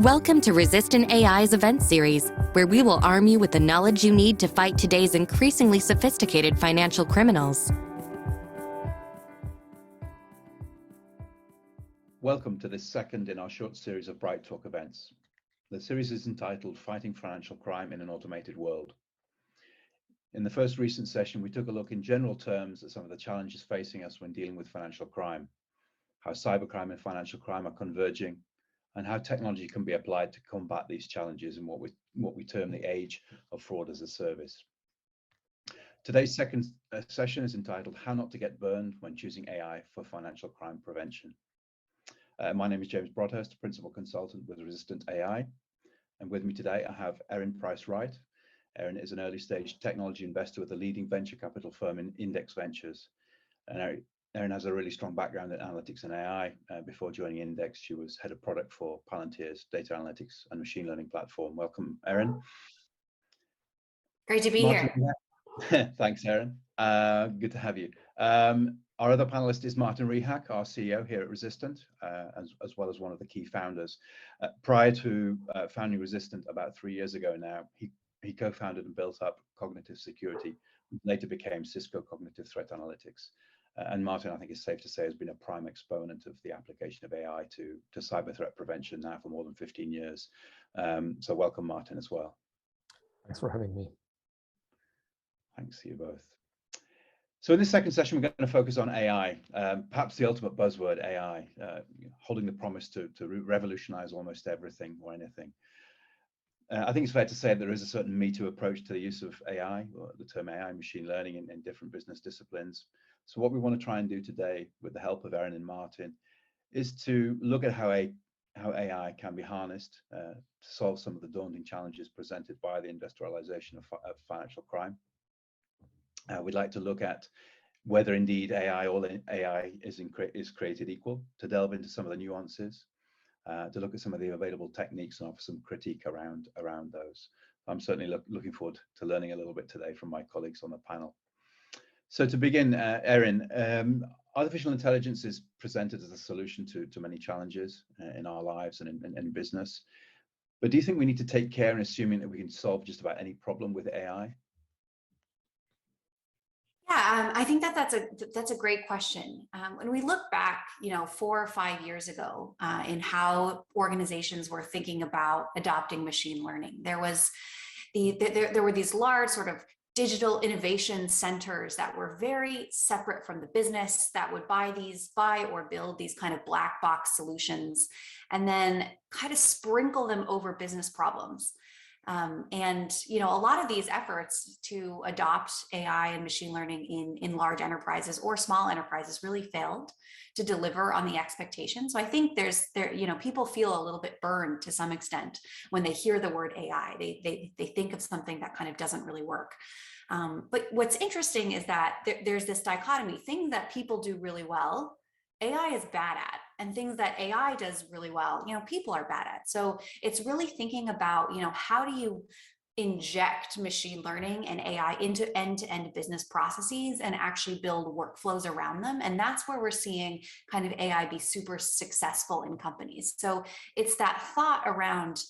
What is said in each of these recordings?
Welcome to Resistant AI's event series, where we will arm you with the knowledge you need to fight today's increasingly sophisticated financial criminals. Welcome to this second in our short series of Bright Talk events. The series is entitled Fighting Financial Crime in an Automated World. In the first recent session, we took a look in general terms at some of the challenges facing us when dealing with financial crime, how cybercrime and financial crime are converging, and how technology can be applied to combat these challenges in what we term the age of fraud as a service. Today's second session is entitled How Not to Get Burned When Choosing AI for Financial Crime Prevention. My name is James Broadhurst, Principal Consultant with Resistant AI. And with me today, I have Erin Price-Wright. Erin is an early stage technology investor with a leading venture capital firm in Index Ventures. And Erin has a really strong background in analytics and AI. Before joining Index, she was head of product for Palantir's data analytics and machine learning platform. Welcome, Erin. Great to be here. Thanks, Erin. Good to have you. Our other panelist is Martin Rehak, our CEO here at Resistant, as well as one of the key founders. Prior to founding Resistant about 3 years ago now, he co-founded and built up Cognitive Security, later became Cisco Cognitive Threat Analytics. And Martin, I think it's safe to say, has been a prime exponent of the application of AI to cyber threat prevention now for more than 15 years. So welcome, Martin, as well. Thanks for having me. Thanks to you both. So in this second session, we're going to focus on AI, perhaps the ultimate buzzword, AI, holding the promise to revolutionize almost everything or anything. I think it's fair to say there is a certain Me Too approach to the use of AI, or the term AI, machine learning in different business disciplines. So what we want to try and do today, with the help of Erin and Martin, is to look at how AI can be harnessed to solve some of the daunting challenges presented by the industrialization of financial crime. We'd like to look at whether indeed all AI is created equal, to delve into some of the nuances, to look at some of the available techniques and offer some critique around those. I'm certainly looking forward to learning a little bit today from my colleagues on the panel. So to begin, Erin, artificial intelligence is presented as a solution to many challenges in our lives and in business. But do you think we need to take care in assuming that we can solve just about any problem with AI? Yeah, I think that's a great question. When we look back, 4 or 5 years ago, in how organizations were thinking about adopting machine learning, there were these large sort of digital innovation centers that were very separate from the business, that would buy or build these kind of black box solutions and then kind of sprinkle them over business problems. And a lot of these efforts to adopt AI and machine learning in large enterprises or small enterprises really failed to deliver on the expectations. So I think people feel a little bit burned to some extent when they hear the word AI. They think of something that kind of doesn't really work. But what's interesting is that there's this dichotomy. Things that people do really well, AI is bad at, and things that AI does really well, people are bad at. So it's really thinking about, how do you inject machine learning and AI into end-to-end business processes and actually build workflows around them. And that's where we're seeing kind of AI be super successful in companies. So it's that thought around,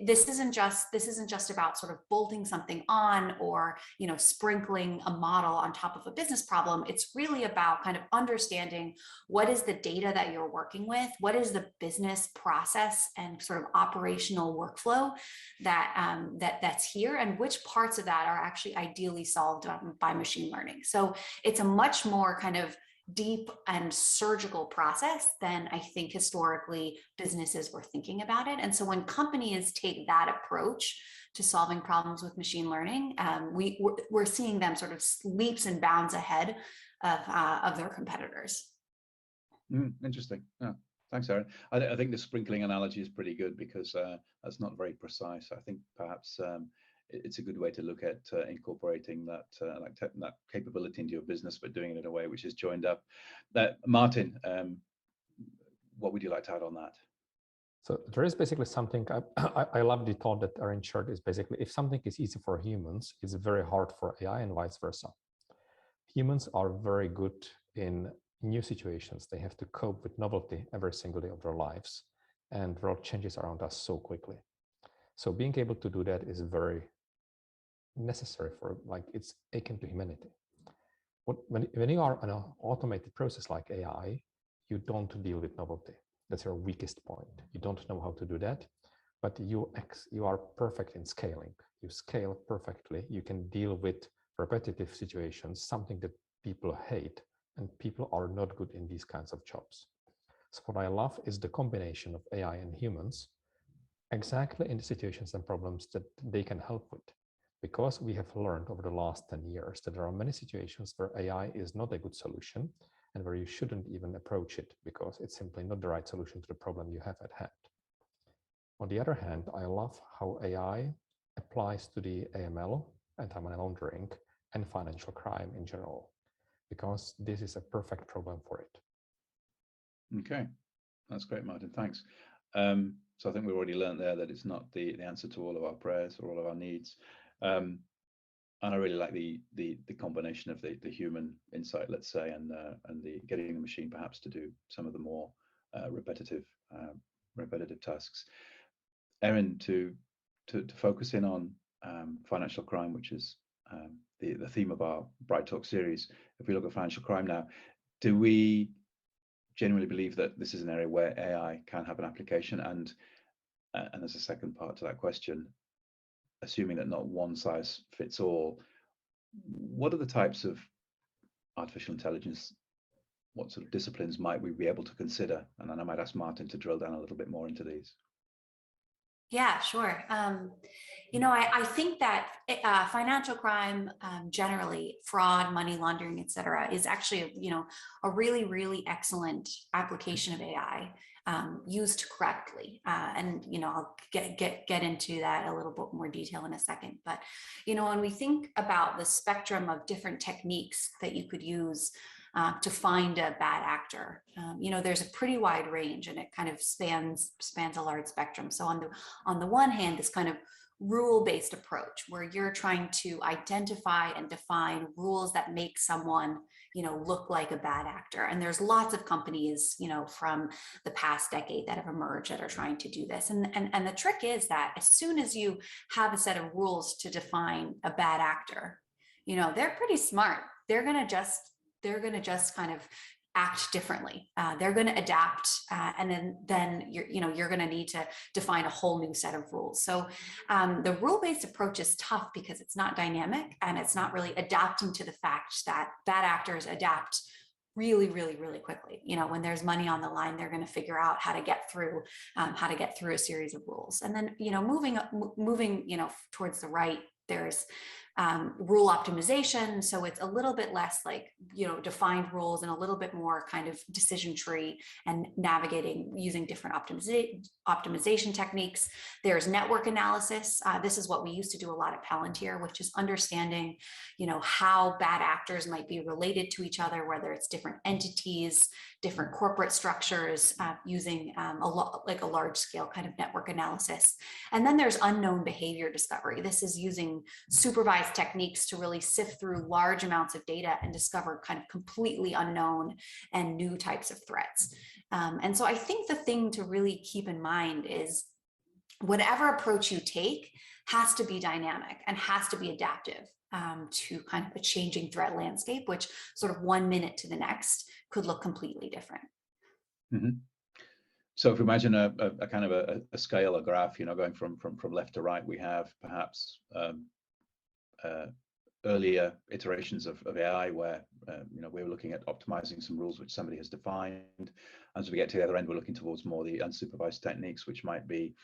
this isn't just about sort of bolting something on or, sprinkling a model on top of a business problem. It's really about kind of understanding what is the data that you're working with, what is the business process and sort of operational workflow that's here, and which parts of that are actually ideally solved by machine learning. So it's a much more kind of deep and surgical process than I think historically businesses were thinking about it. And so when companies take that approach to solving problems with machine learning, we're seeing them sort of leaps and bounds ahead of their competitors. Interesting. Yeah. Thanks, Erin. I think the sprinkling analogy is pretty good because that's not very precise. I think perhaps it's a good way to look at incorporating that capability into your business, but doing it in a way which is joined up. Martin, what would you like to add on that? So there is basically something, I love the thought that Erin shared, is basically if something is easy for humans, it's very hard for AI and vice versa. Humans are very good in new situations. They have to cope with novelty every single day of their lives. and the world changes around us so quickly. So being able to do that is very necessary for, like, it's akin to humanity. When you are an automated process like AI, you don't deal with novelty. That's your weakest point. You don't know how to do that, but you are perfect in scaling. You scale perfectly. You can deal with repetitive situations, something that people hate, and people are not good in these kinds of jobs. So what I love is the combination of AI and humans exactly in the situations and problems that they can help with. Because we have learned over the last 10 years that there are many situations where AI is not a good solution and where you shouldn't even approach it because it's simply not the right solution to the problem you have at hand. On the other hand, I love how AI applies to the AML, anti-money laundering, and financial crime in general, because this is a perfect problem for it. Okay, that's great, Martin. Thanks. So I think we've already learned there that it's not the answer to all of our prayers or all of our needs. And I really like the combination of the human insight, let's say, and the getting the machine perhaps to do some of the more repetitive tasks. Erin, to focus in on financial crime, which is the theme of our Bright Talk series. If we look at financial crime now, do we genuinely believe that this is an area where AI can have an application? And as a second part to that question, assuming that not one size fits all, what are the types of artificial intelligence, what sort of disciplines might we be able to consider? And then I might ask Martin to drill down a little bit more into these. Yeah, sure. I think that financial crime, generally fraud, money laundering, et cetera, is actually, a really, really excellent application of AI used correctly. And, I'll get into that a little bit more detail in a second. But, when we think about the spectrum of different techniques that you could use to find a bad actor, there's a pretty wide range, and it kind of spans a large spectrum. So on the one hand, this kind of rule-based approach where you're trying to identify and define rules that make someone, look like a bad actor. And there's lots of companies, from the past decade that have emerged that are trying to do this. And the trick is that as soon as you have a set of rules to define a bad actor, they're pretty smart. They're going to just kind of act differently. They're going to adapt, and then you're going to need to define a whole new set of rules. So the rule-based approach is tough because it's not dynamic, and it's not really adapting to the fact that bad actors adapt really, really, really quickly. When there's money on the line, they're going to figure out how to get through a series of rules. And then moving towards the right, there's rule optimization. So it's a little bit less like, defined rules and a little bit more kind of decision tree and navigating using different optimization techniques. There's network analysis. This is what we used to do a lot at Palantir, which is understanding, how bad actors might be related to each other, whether it's different entities, different corporate structures, using a large scale kind of network analysis. And then there's unknown behavior discovery. This is using supervised techniques to really sift through large amounts of data and discover kind of completely unknown and new types of threats. And so I think the thing to really keep in mind is whatever approach you take has to be dynamic and has to be adaptive to kind of a changing threat landscape, which sort of 1 minute to the next could look completely different. Mm-hmm. So if we imagine a kind of a scale, a graph, going from left to right, we have perhaps earlier iterations of AI where we're looking at optimizing some rules which somebody has defined. As we get to the other end, we're looking towards more the unsupervised techniques, which might be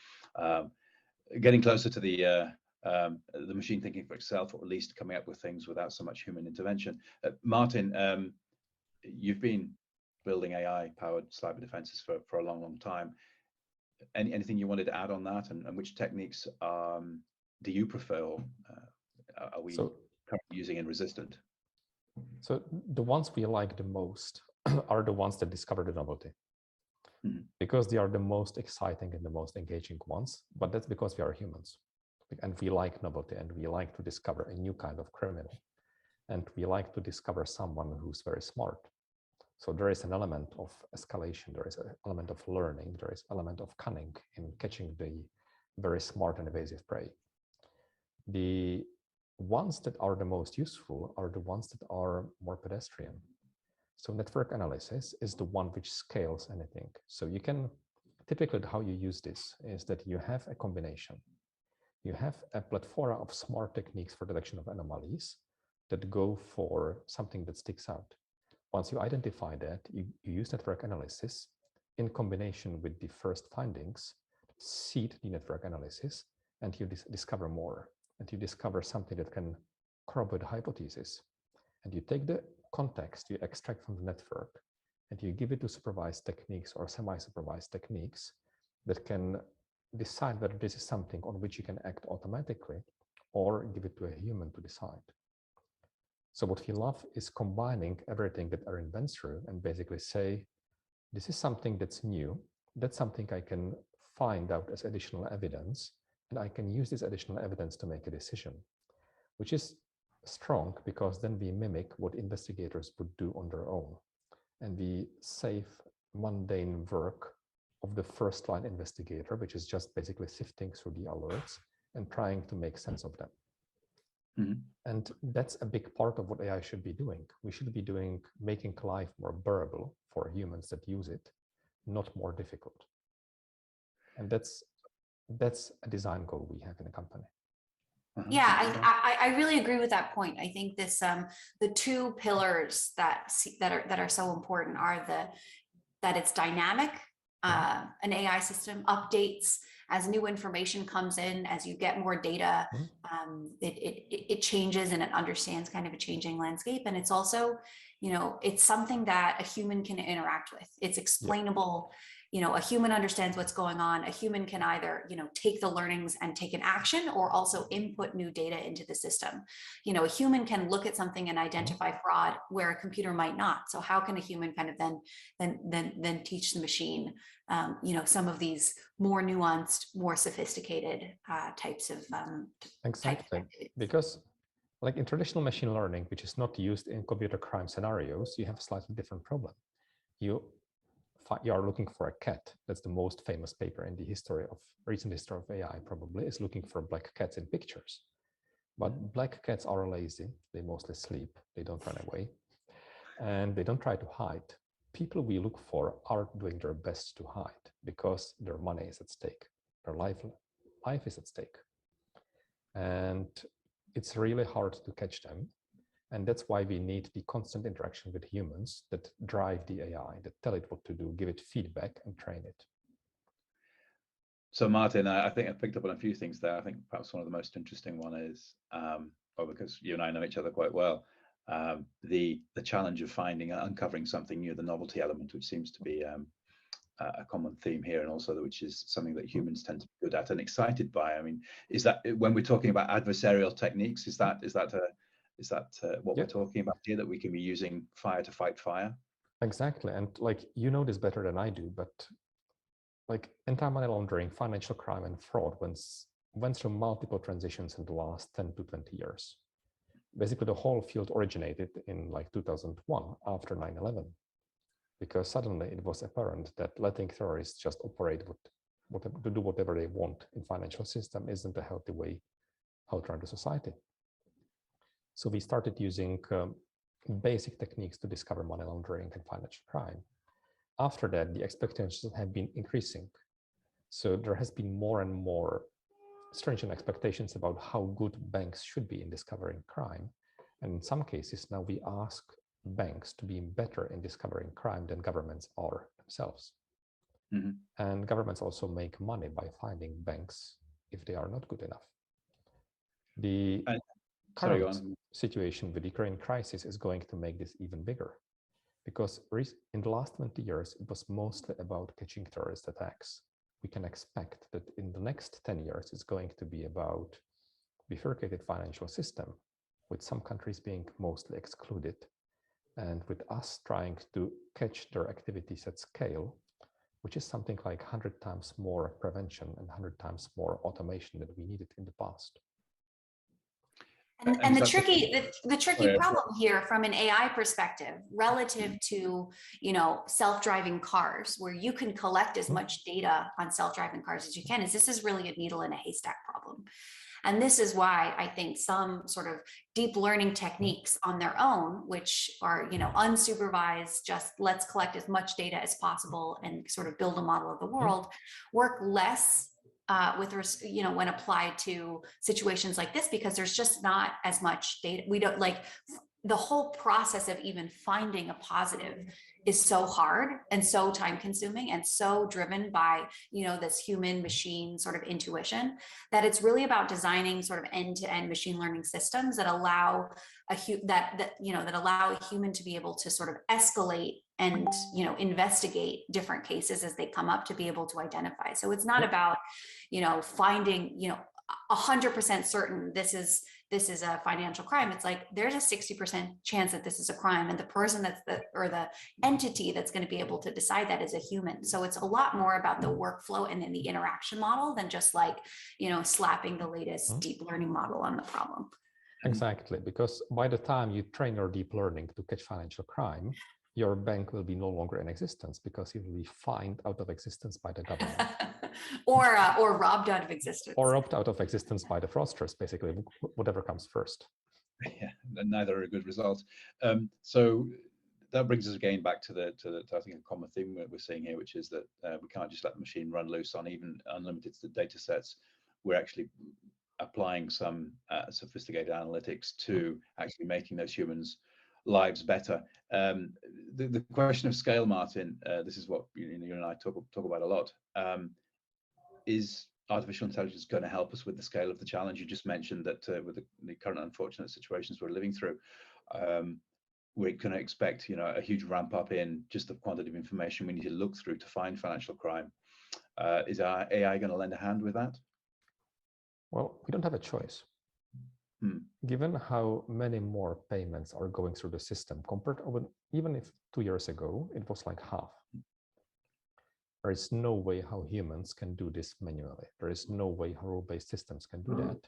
getting closer to the machine thinking for itself, or at least coming up with things without so much human intervention. Martin, you've been building AI-powered cyber defenses for a long time. Anything you wanted to add on that, and which techniques do you prefer? Or, are we currently using in Resistant? So the ones we like the most are the ones that discover the novelty, because they are the most exciting and the most engaging ones. But that's because we are humans, and we like novelty, and we like to discover a new kind of criminal, and we like to discover someone who's very smart. So there is an element of escalation, there is an element of learning, there is an element of cunning in catching the very smart and evasive prey. The ones that are the most useful are the ones that are more pedestrian. So network analysis is the one which scales anything. So you can, typically how you use this is that you have a combination. You have a plethora of smart techniques for detection of anomalies that go for something that sticks out. Once you identify that, you use network analysis in combination with the first findings, seed the network analysis, and you discover more. And you discover something that can corroborate the hypothesis. And you take the context you extract from the network, and you give it to supervised techniques or semi-supervised techniques that can decide whether this is something on which you can act automatically or give it to a human to decide. So what we love is combining everything that Erin went through and basically say, this is something that's new, that's something I can find out as additional evidence, and I can use this additional evidence to make a decision, which is strong because then we mimic what investigators would do on their own. And we save mundane work of the first line investigator, which is just basically sifting through the alerts and trying to make sense of them. Mm-hmm. And that's a big part of what AI should be doing. We should be making life more bearable for humans that use it, not more difficult. And that's a design goal we have in the company. Yeah, I really agree with that point. I think this the two pillars that are so important are that it's dynamic. An AI system updates as new information comes in, as you get more data, it changes and it understands kind of a changing landscape. And it's also, it's something that a human can interact with. It's explainable. A human understands what's going on. A human can either, take the learnings and take an action or also input new data into the system. A human can look at something and identify fraud where a computer might not. So how can a human kind of then teach the machine, some of these more nuanced, more sophisticated types of exactly. Because like in traditional machine learning, which is not used in computer crime scenarios, you have a slightly different problem. You are looking for a cat. That's the most famous paper in the recent history of AI, probably, is looking for black cats in pictures. But black cats are lazy. They mostly sleep. They don't run away. And they don't try to hide. People we look for are doing their best to hide because their money is at stake. Their life is at stake. And it's really hard to catch them. And that's why we need the constant interaction with humans that drive the AI, that tell it what to do, give it feedback and train it. So Martin, I think I picked up on a few things there. I think perhaps one of the most interesting one is, because you and I know each other quite well, the challenge of uncovering something new, the novelty element, which seems to be a common theme here, and also which is something that humans tend to be good at and excited by. I mean, is that when we're talking about adversarial techniques, is that what we're talking about here, that we can be using fire to fight fire? Exactly. And like, you know this better than I do, but like anti-money laundering, financial crime and fraud went through multiple transitions in the last 10 to 20 years. Basically, the whole field originated in like 2001 after 9/11, because suddenly it was apparent that letting terrorists just operate to do whatever they want in financial system isn't a healthy way how to run the society. So we started using basic techniques to discover money laundering and financial crime. After that, the expectations have been increasing. So there has been more and more stringent expectations about how good banks should be in discovering crime. And in some cases, now we ask banks to be better in discovering crime than governments are themselves. Mm-hmm. And governments also make money by finding banks if they are not good enough. The current situation with the Ukraine crisis is going to make this even bigger, because in the last 20 years, it was mostly about catching terrorist attacks. We can expect that in the next 10 years, it's going to be about bifurcated financial system, with some countries being mostly excluded, and with us trying to catch their activities at scale, which is something like 100 times more prevention and 100 times more automation than we needed in the past. And the tricky Sorry. problem here from an AI perspective, relative to, you know, self-driving cars, where you can collect as much data on self-driving cars as you can, is this is really a needle in a haystack problem. And this is why I think some sort of deep learning techniques on their own, which are, you know, unsupervised, just let's collect as much data as possible and sort of build a model of the world, work less you know, when applied to situations like this, because there's just not as much data. We don't, like, the whole process of even finding a positive is so hard and so time consuming and so driven by, you know, this human machine sort of intuition, that it's really about designing sort of end-to-end machine learning systems that allow that allow a human to be able to sort of escalate and, you know, investigate different cases as they come up to be able to identify. So it's not about, you know, finding, you know, 100% certain this is a financial crime. It's like there's a 60% chance that this is a crime, and the person the entity that's going to be able to decide that is a human. So it's a lot more about the workflow and then the interaction model than just, like, you know, slapping the latest deep learning model on the problem. Exactly, because by the time you train your deep learning to catch financial crime, your bank will be no longer in existence because it will be fined out of existence by the government. or robbed out of existence. Or robbed out of existence by the fraudsters, basically, whatever comes first. Yeah, neither are a good result. So that brings us again back to the I think a common theme that we're seeing here, which is that we can't just let the machine run loose on even unlimited data sets. We're actually applying some sophisticated analytics to actually making those humans' lives better. The question of scale, Martin, this is what you and I talk about a lot. Is artificial intelligence going to help us with the scale of the challenge? You just mentioned that with the current unfortunate situations we're living through, we're going to expect, you know, a huge ramp up in just the quantity of information we need to look through to find financial crime. Is our AI going to lend a hand with that? Well, we don't have a choice. Given how many more payments are going through the system compared to even if 2 years ago it was like half. There is no way how humans can do this manually. There is no way how rule-based systems can do that.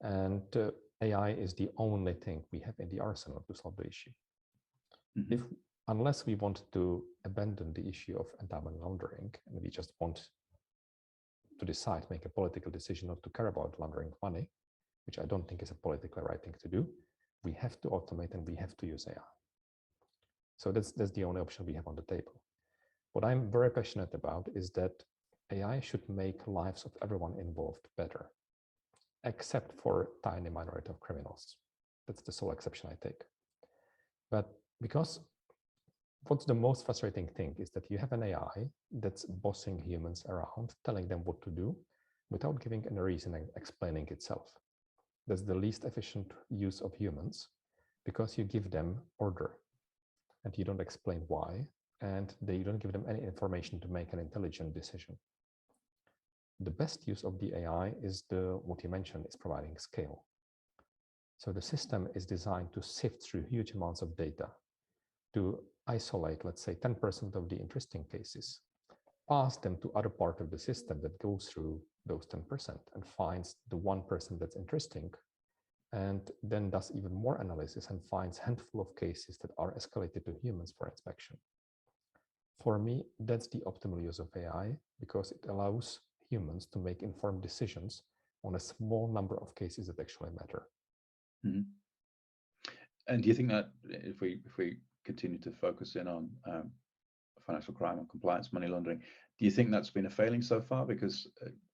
And AI is the only thing we have in the arsenal to solve the issue. Unless we want to abandon the issue of anti-money laundering and we just want to decide, make a political decision not to care about laundering money, which I don't think is a politically right thing to do, we have to automate and we have to use AI. So that's the only option we have on the table. What I'm very passionate about is that AI should make lives of everyone involved better, except for a tiny minority of criminals. That's the sole exception I take. But because what's the most frustrating thing is that you have an AI that's bossing humans around, telling them what to do without giving any reason and explaining itself. That's the least efficient use of humans, because you give them order and you don't explain why, and you don't give them any information to make an intelligent decision. The best use of the AI is what you mentioned, is providing scale. So the system is designed to sift through huge amounts of data, to isolate, let's say, 10% of the interesting cases, pass them to other part of the system that goes through those 10% and finds the 1% that's interesting, and then does even more analysis and finds a handful of cases that are escalated to humans for inspection. For me, that's the optimal use of AI, because it allows humans to make informed decisions on a small number of cases that actually matter. And do you think that if we continue to focus in on financial crime and compliance, money laundering, do you think that's been a failing so far? Because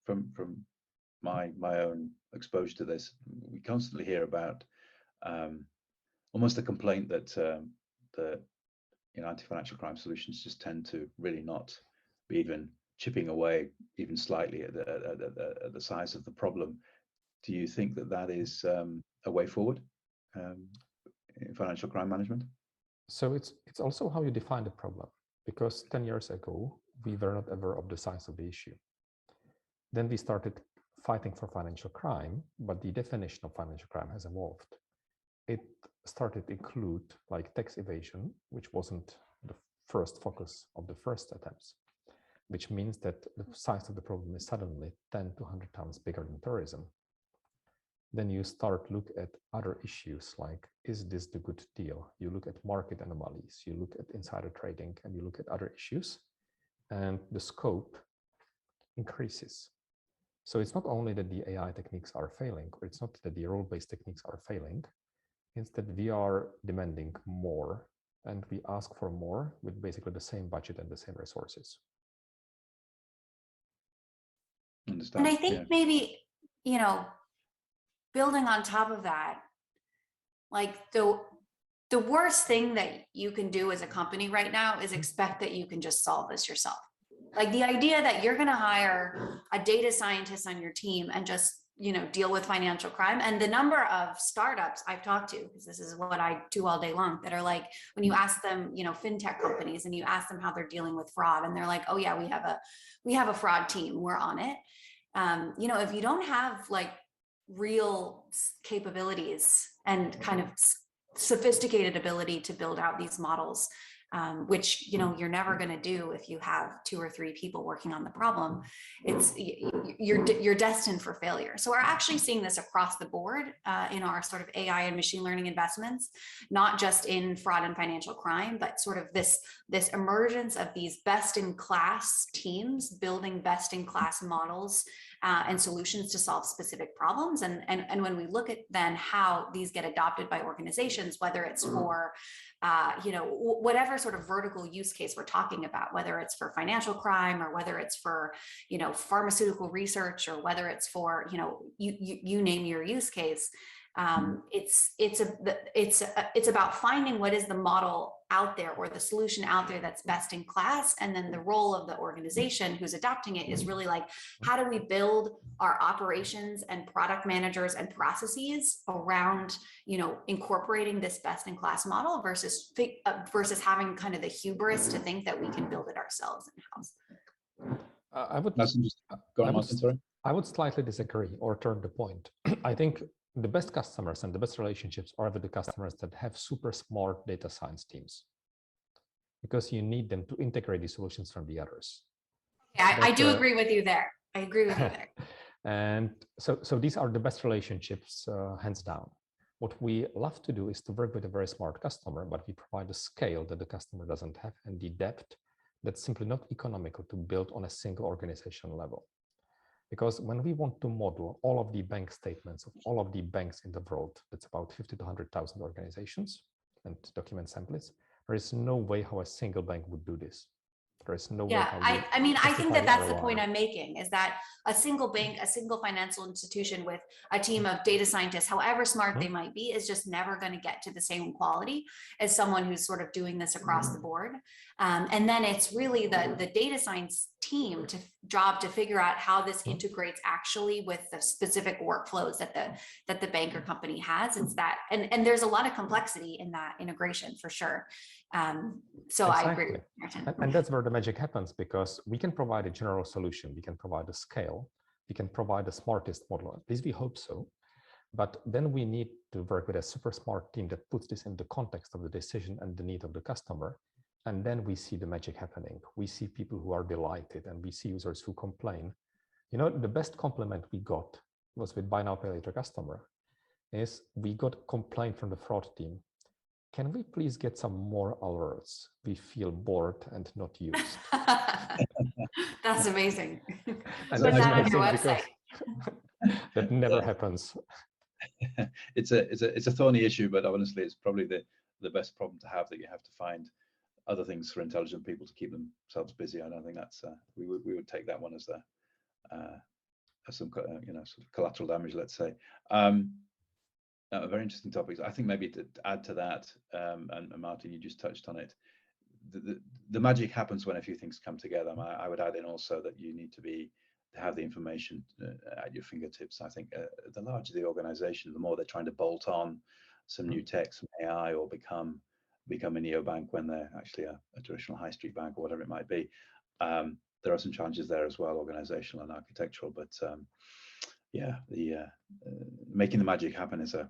from my own exposure to this, we constantly hear about almost a complaint that the anti-financial crime solutions just tend to really not be even chipping away even slightly at the size of the problem. Do you think that is a way forward in financial crime management? So it's also how you define the problem, because 10 years ago, we were not aware of the size of the issue. Then we started fighting for financial crime, but the definition of financial crime has evolved. It started to include like tax evasion, which wasn't the first focus of the first attempts, which means that the size of the problem is suddenly 10 to 100 times bigger than terrorism. then you start look at other issues like, is this the good deal? You look at market anomalies, you look at insider trading, and you look at other issues, and the scope increases. So it's not only that the AI techniques are failing, or it's not that the role-based techniques are failing, it's that we are demanding more, and we ask for more with basically the same budget and the same resources. Understand. And I think maybe, you know, building on top of that, like the worst thing that you can do as a company right now is expect that you can just solve this yourself. Like the idea that you're going to hire a data scientist on your team and just, you know, deal with financial crime. And the number of startups I've talked to, because this is what I do all day long, that are like, when you ask them, you know, fintech companies, and you ask them how they're dealing with fraud, and they're like, oh yeah, we have a fraud team, we're on it. You know, if you don't have like real capabilities and kind of sophisticated ability to build out these models, which, you know, you're never going to do if you have 2 or 3 people working on the problem, you're destined for failure. So we're actually seeing this across the board in our sort of AI and machine learning investments, not just in fraud and financial crime, but sort of this emergence of these best-in-class teams building best-in-class models and solutions to solve specific problems. And when we look at then how these get adopted by organizations, whether it's for you know, whatever sort of vertical use case we're talking about, whether it's for financial crime, or whether it's for, you know, pharmaceutical research, or whether it's for, you know, you name your use case. It's about finding what is the model out there, or the solution out there that's best in class. And then the role of the organization who's adopting it is really like, how do we build our operations and product managers and processes around, you know, incorporating this best in class model versus having kind of the hubris to think that we can build it ourselves in-house. I would slightly disagree, or turn the point. I think the best customers and the best relationships are with the customers that have super smart data science teams, because you need them to integrate these solutions from the others. Yeah, I do agree with you there. I agree with you there. And so these are the best relationships, hands down. What we love to do is to work with a very smart customer, but we provide a scale that the customer doesn't have, and the depth that's simply not economical to build on a single organizational level. Because when we want to model all of the bank statements of all of the banks in the world, that's about 50 to 100,000 organizations and document templates, there is no way how a single bank would do this. There is no way. I mean, I think that that's the point I'm making, is that a single bank, a single financial institution with a team of data scientists, however smart they might be, is just never going to get to the same quality as someone who's sort of doing this across the board. And then it's really the data science team job to figure out how this integrates actually with the specific workflows that the bank or company has. It's that, and there's a lot of complexity in that integration for sure. So exactly. I agree with Martin. And that's where the magic happens, because we can provide a general solution, we can provide a scale, we can provide the smartest model, at least we hope so. But then we need to work with a super smart team that puts this in the context of the decision and the need of the customer. And then we see the magic happening. We see people who are delighted, and we see users who complain. You know, the best compliment we got was with buy now, pay later customer, is we got a complaint from the fraud team. Can we please get some more alerts? We feel bored and not used. That's amazing. And put that on your website. That never happens. It's a thorny issue, but honestly, it's probably the best problem to have, that you have to find other things for intelligent people to keep themselves busy. I don't think that's we would take that one as some you know, sort of collateral damage, let's say. Very interesting topics. I think maybe to add to that, and Martin, you just touched on it. The magic happens when a few things come together. I would add in also that you need to have the information at your fingertips. I think the larger the organization, the more they're trying to bolt on some new tech, some AI, or become a neobank when they're actually a traditional high street bank, or whatever it might be. There are some challenges there as well, organizational and architectural, but yeah, making the magic happen has a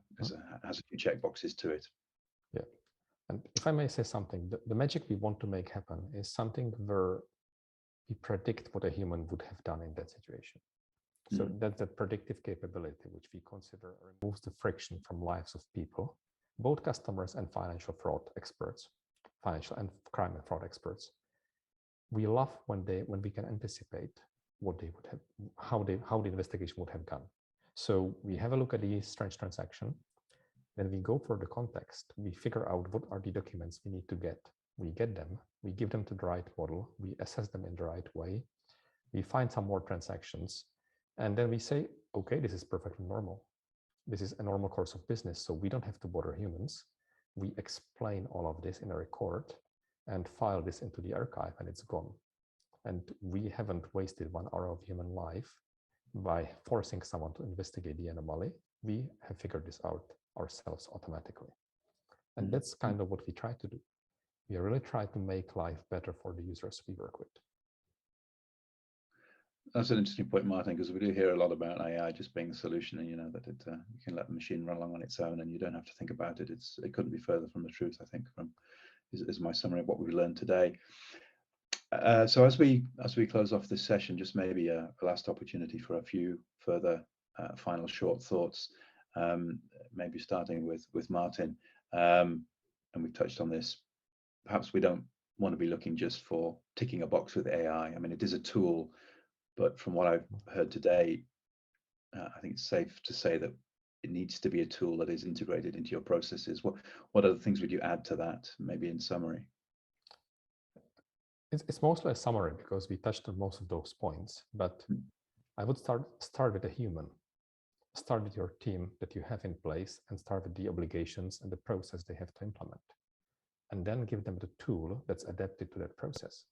few check boxes to it. Yeah, and if I may say something, the magic we want to make happen is something where we predict what a human would have done in that situation. So that's the predictive capability, which we consider removes the friction from lives of people, both customers and financial and crime and fraud experts. We love when we can anticipate what they would have, how the investigation would have gone. So we have a look at the strange transaction, then we go for the context, we figure out what are the documents we need to get. We get them, we give them to the right model, we assess them in the right way, we find some more transactions, and then we say, okay, this is perfectly normal. This is a normal course of business, so we don't have to bother humans. We explain all of this in a record and file this into the archive, and it's gone. And we haven't wasted 1 hour of human life by forcing someone to investigate the anomaly. We have figured this out ourselves automatically. And that's kind of what we try to do. We really try to make life better for the users we work with. That's an interesting point, Martin, because we do hear a lot about AI just being the solution, and that you can let the machine run along on its own and you don't have to think about it. It couldn't be further from the truth, I think, is my summary of what we've learned today. So as we close off this session, just maybe a last opportunity for a few further final short thoughts, maybe starting with Martin. And we've touched on this. Perhaps we don't want to be looking just for ticking a box with AI. I mean, it is a tool, but from what I've heard today, I think it's safe to say that it needs to be a tool that is integrated into your processes. What other things would you add to that, maybe in summary? It's mostly a summary because we touched on most of those points, but I would start with a human. Start with your team that you have in place and start with the obligations and the process they have to implement. And then give them the tool that's adapted to that process.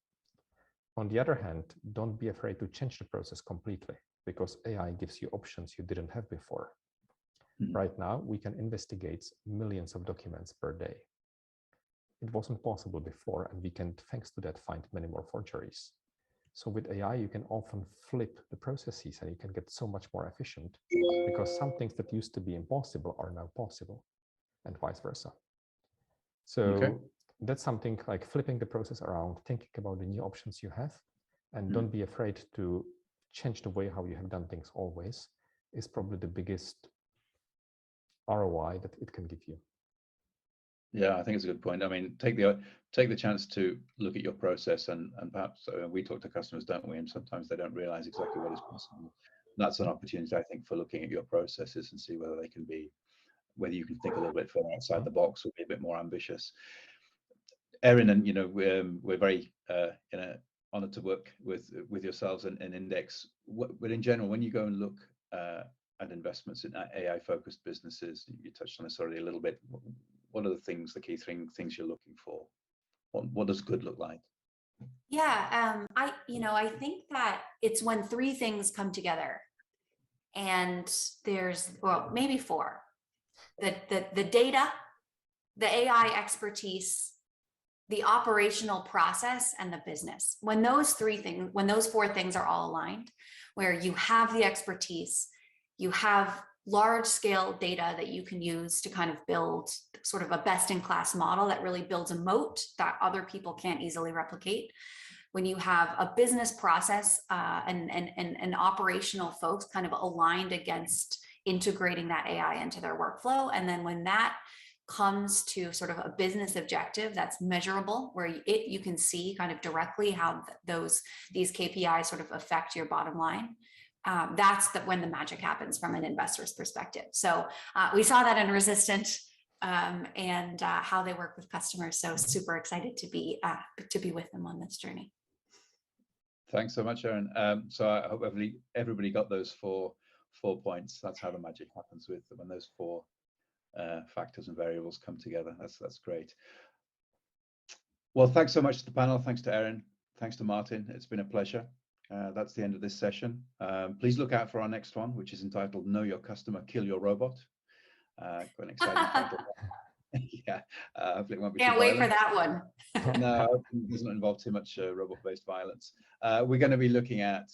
On the other hand, don't be afraid to change the process completely because AI gives you options you didn't have before. Right now, we can investigate millions of documents per day. It wasn't possible before, and we can, thanks to that, find many more forgeries. So with AI, you can often flip the processes and you can get so much more efficient because some things that used to be impossible are now possible and vice versa. So that's something like flipping the process around, thinking about the new options you have, and don't be afraid to change the way how you have done things always is probably the biggest ROI that it can give you. Yeah, I think it's a good point. I mean, take the chance to look at your process, and perhaps we talk to customers, don't we? And sometimes they don't realize exactly what is possible. That's an opportunity, I think, for looking at your processes and see whether they can be, whether you can think a little bit further outside the box or be a bit more ambitious. Erin, and we're very honored to work with yourselves and Index. But in general, when you go and look at investments in AI-focused businesses, you touched on this already a little bit. What are the key things you're looking for? What does good look like? Yeah, I think that it's when 3 things come together, and there's, well, maybe 4. The data, the AI expertise, the operational process, and the business. When those 4 things are all aligned, where you have the expertise, you have large scale data that you can use to kind of build sort of a best-in-class model that really builds a moat that other people can't easily replicate. When you have a business process and operational folks kind of aligned against integrating that AI into their workflow, and then when that comes to sort of a business objective that's measurable, where you can see kind of directly how these KPIs sort of affect your bottom line. That's when the magic happens from an investor's perspective. So we saw that in Resistant and how they work with customers. So super excited to be with them on this journey. Thanks so much, Erin. So I hope everybody got those four points. That's how the magic happens when those 4 factors and variables come together. That's great. Well, thanks so much to the panel. Thanks to Erin. Thanks to Martin. It's been a pleasure. That's the end of this session. Please look out for our next one, which is entitled "Know Your Customer, Kill Your Robot." Quite an exciting title. Yeah, hopefully it won't be. Can't wait for that one. No, it doesn't involve too much robot-based violence. We're going to be looking at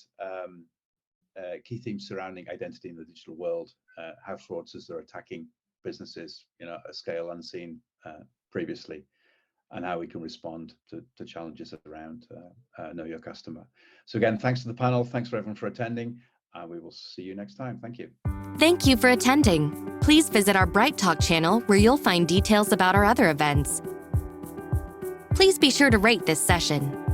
key themes surrounding identity in the digital world, how fraudsters are attacking businesses, at a scale unseen previously, and how we can respond to challenges around Know Your Customer. So again, thanks to the panel. Thanks for everyone for attending. We will see you next time. Thank you. Thank you for attending. Please visit our Bright Talk channel where you'll find details about our other events. Please be sure to rate this session.